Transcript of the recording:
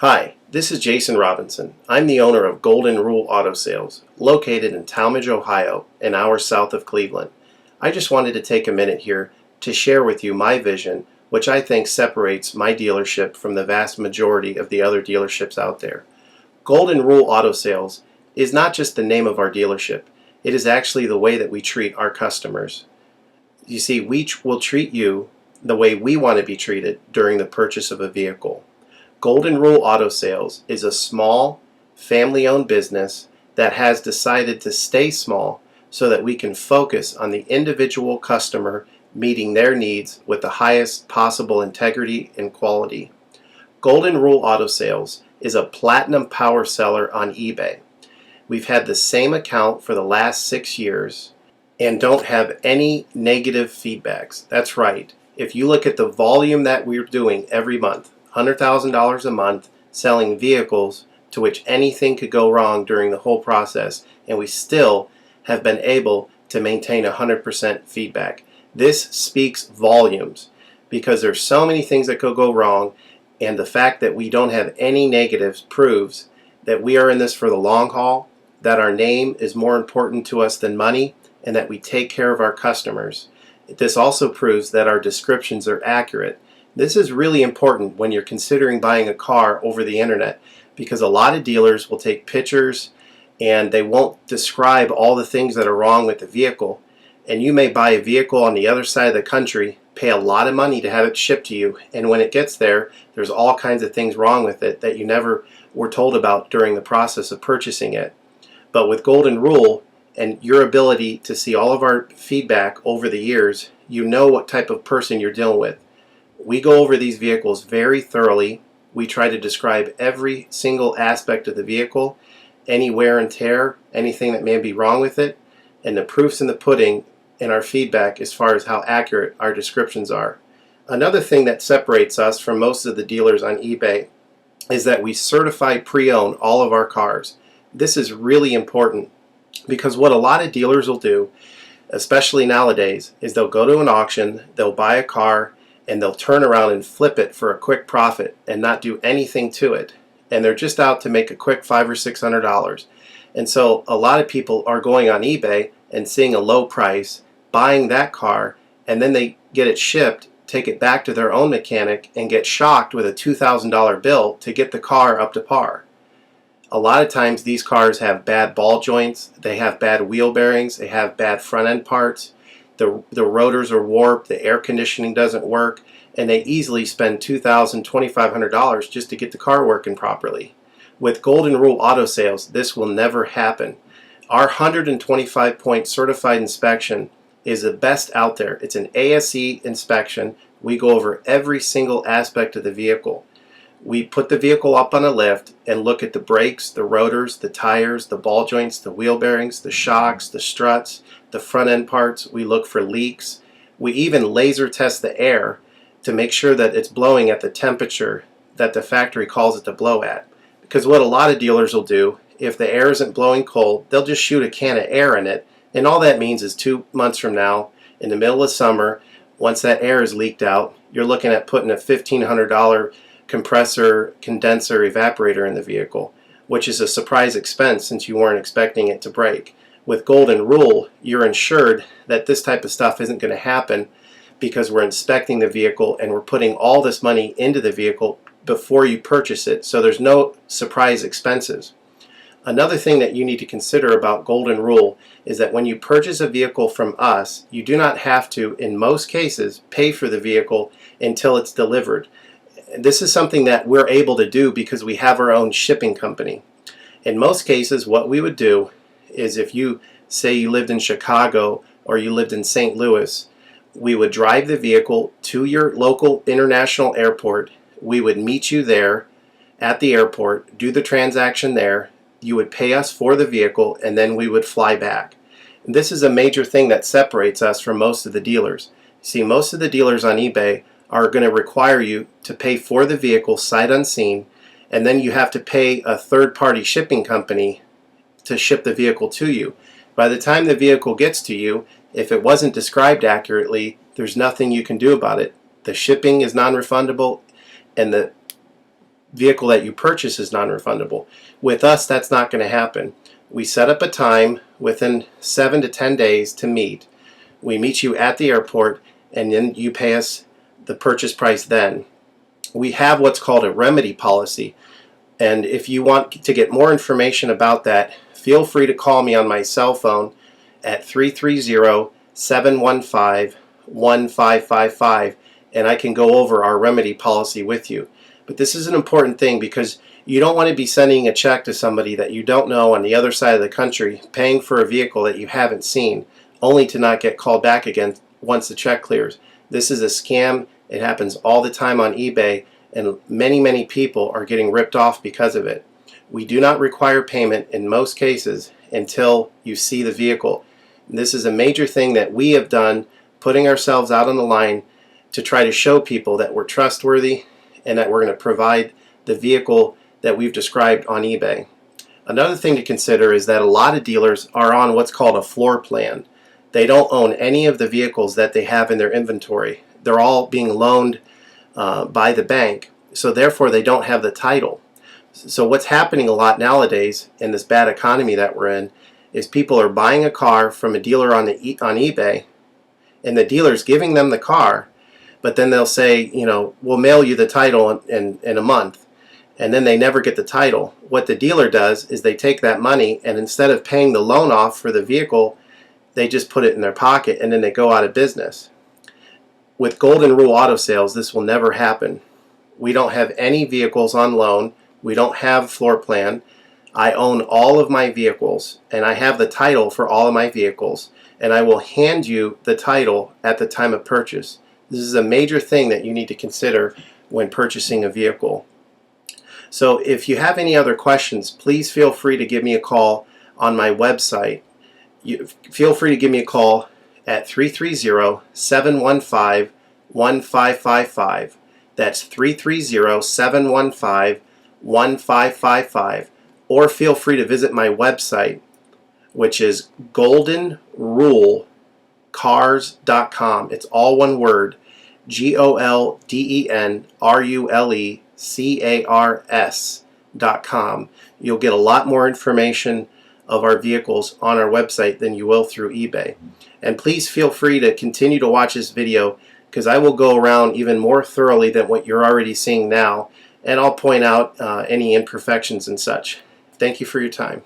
Hi, this is Jason Robinson. I'm the owner of Golden Rule Auto Sales, located in Tallmadge, Ohio, an hour south of Cleveland. I just wanted to take a minute here to share with you my vision, which I think separates my dealership from the vast majority of the other dealerships out there. Golden Rule Auto Sales is not just the name of our dealership, it is actually the way that we treat our customers. You see, we will treat you the way we want to be treated during the purchase of a vehicle. Golden Rule Auto Sales is a small, family-owned business that has decided to stay small so that we can focus on the individual customer meeting their needs with the highest possible integrity and quality. Golden Rule Auto Sales is a platinum power seller on eBay. We've had the same account for the last 6 years and don't have any negative feedbacks. That's right. If you look at the volume that we're doing every month, $100,000 a month selling vehicles to which anything could go wrong during the whole process, and we still have been able to maintain 100% feedback. This speaks volumes because there's so many things that could go wrong, and the fact that we don't have any negatives proves that we are in this for the long haul, that our name is more important to us than money, and that we take care of our customers. This also proves that our descriptions are accurate. This is really important when you're considering buying a car over the internet, because a lot of dealers will take pictures and they won't describe all the things that are wrong with the vehicle, and you may buy a vehicle on the other side of the country, pay a lot of money to have it shipped to you, and when it gets there, there's all kinds of things wrong with it that you never were told about during the process of purchasing it. But with Golden Rule and your ability to see all of our feedback over the years, you know what type of person you're dealing with. We go over these vehicles very thoroughly. We try to describe every single aspect of the vehicle, any wear and tear, anything that may be wrong with it, and the proof's in the pudding in our feedback as far as how accurate our descriptions are. Another thing that separates us from most of the dealers on eBay is that we certify pre-own all of our cars. This is really important because what a lot of dealers will do, especially nowadays, is they'll go to an auction, they'll buy a car, and they'll turn around and flip it for a quick profit and not do anything to it. And they're just out to make a quick $500 or $600. And so a lot of people are going on eBay and seeing a low price, buying that car, and then they get it shipped, take it back to their own mechanic, and get shocked with a $2,000 bill to get the car up to par. A lot of times these cars have bad ball joints, they have bad wheel bearings, they have bad front end parts. The rotors are warped, the air conditioning doesn't work, and they easily spend $2,000, $2,500 just to get the car working properly. With Golden Rule Auto Sales, this will never happen. Our 125-point certified inspection is the best out there. It's an ASE inspection. We go over every single aspect of the vehicle. We put the vehicle up on a lift and look at the brakes, the rotors, the tires, the ball joints, the wheel bearings, the shocks, the struts, the front end parts. We look for leaks. We even laser test the air to make sure that it's blowing at the temperature that the factory calls it to blow at. Because what a lot of dealers will do, if the air isn't blowing cold, they'll just shoot a can of air in it, and all that means is 2 months from now, in the middle of summer, once that air is leaked out, you're looking at putting a $1,500 compressor, condenser, evaporator in the vehicle, which is a surprise expense since you weren't expecting it to break. With Golden Rule, you're insured that this type of stuff isn't going to happen because we're inspecting the vehicle and we're putting all this money into the vehicle before you purchase it, so there's no surprise expenses. Another thing that you need to consider about Golden Rule is that when you purchase a vehicle from us, you do not have to, in most cases, pay for the vehicle until it's delivered. This is something that we're able to do because we have our own shipping company. In most cases, what we would do is if you say you lived in Chicago or you lived in St. Louis, we would drive the vehicle to your local international airport. We would meet you there at the airport, do the transaction there. You would pay us for the vehicle, and then we would fly back. This is a major thing that separates us from most of the dealers. See, most of the dealers on eBay are going to require you to pay for the vehicle sight unseen, and then you have to pay a third-party shipping company to ship the vehicle to you. By the time the vehicle gets to you, if it wasn't described accurately, there's nothing you can do about it. The shipping is non-refundable, and the vehicle that you purchase is non-refundable. With us, that's not going to happen. We set up a time within 7 to 10 days to meet. We meet you at the airport, and then you pay us the purchase price then. We have what's called a remedy policy, and if you want to get more information about that, feel free to call me on my cell phone at 330-715-1555, and I can go over our remedy policy with you. But this is an important thing because you don't want to be sending a check to somebody that you don't know on the other side of the country, paying for a vehicle that you haven't seen, only to not get called back again once the check clears. This is a scam. It happens all the time on eBay, and many people are getting ripped off because of it. We do not require payment in most cases until you see the vehicle. And this is a major thing that we have done, putting ourselves out on the line to try to show people that we're trustworthy and that we're going to provide the vehicle that we've described on eBay. Another thing to consider is that a lot of dealers are on what's called a floor plan. They don't own any of the vehicles that they have in their inventory. They're all being loaned by the bank, so therefore they don't have the title. So what's happening a lot nowadays in this bad economy that we're in is people are buying a car from a dealer on eBay, and the dealer's giving them the car, but then they'll say, we'll mail you the title in a month, and then they never get the title. What the dealer does is they take that money, and instead of paying the loan off for the vehicle, they just put it in their pocket, and then they go out of business. With Golden Rule Auto Sales, this will never happen. We don't have any vehicles on loan. We don't have floor plan. I own all of my vehicles, and I have the title for all of my vehicles, and I will hand you the title at the time of purchase. This is a major thing that you need to consider when purchasing a vehicle. So if you have any other questions, please feel free to give me a call on my website. Feel free to give me a call at 330-715-1555. That's 330-715-1555. Or feel free to visit my website, which is goldenrulecars.com. It's all one word, goldenrulecars.com. You'll get a lot more information of our vehicles on our website than you will through eBay. And please feel free to continue to watch this video, because I will go around even more thoroughly than what you're already seeing now, and I'll point out any imperfections and such. Thank you for your time.